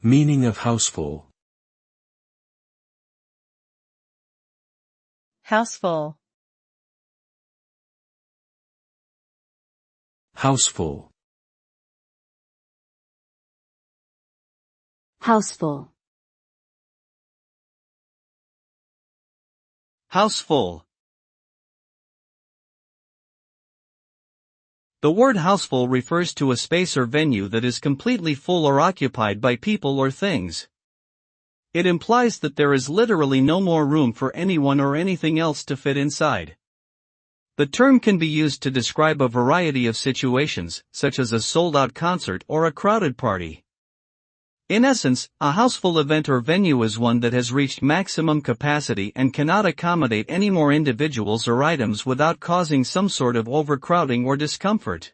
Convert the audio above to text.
Meaning of houseful. Houseful. Houseful. Houseful. Houseful. The word houseful refers to a space or venue that is completely full or occupied by people or things. It implies that there is literally no more room for anyone or anything else to fit inside. The term can be used to describe a variety of situations, such as a sold-out concert or a crowded party. In essence, a houseful event or venue is one that has reached maximum capacity and cannot accommodate any more individuals or items without causing some sort of overcrowding or discomfort.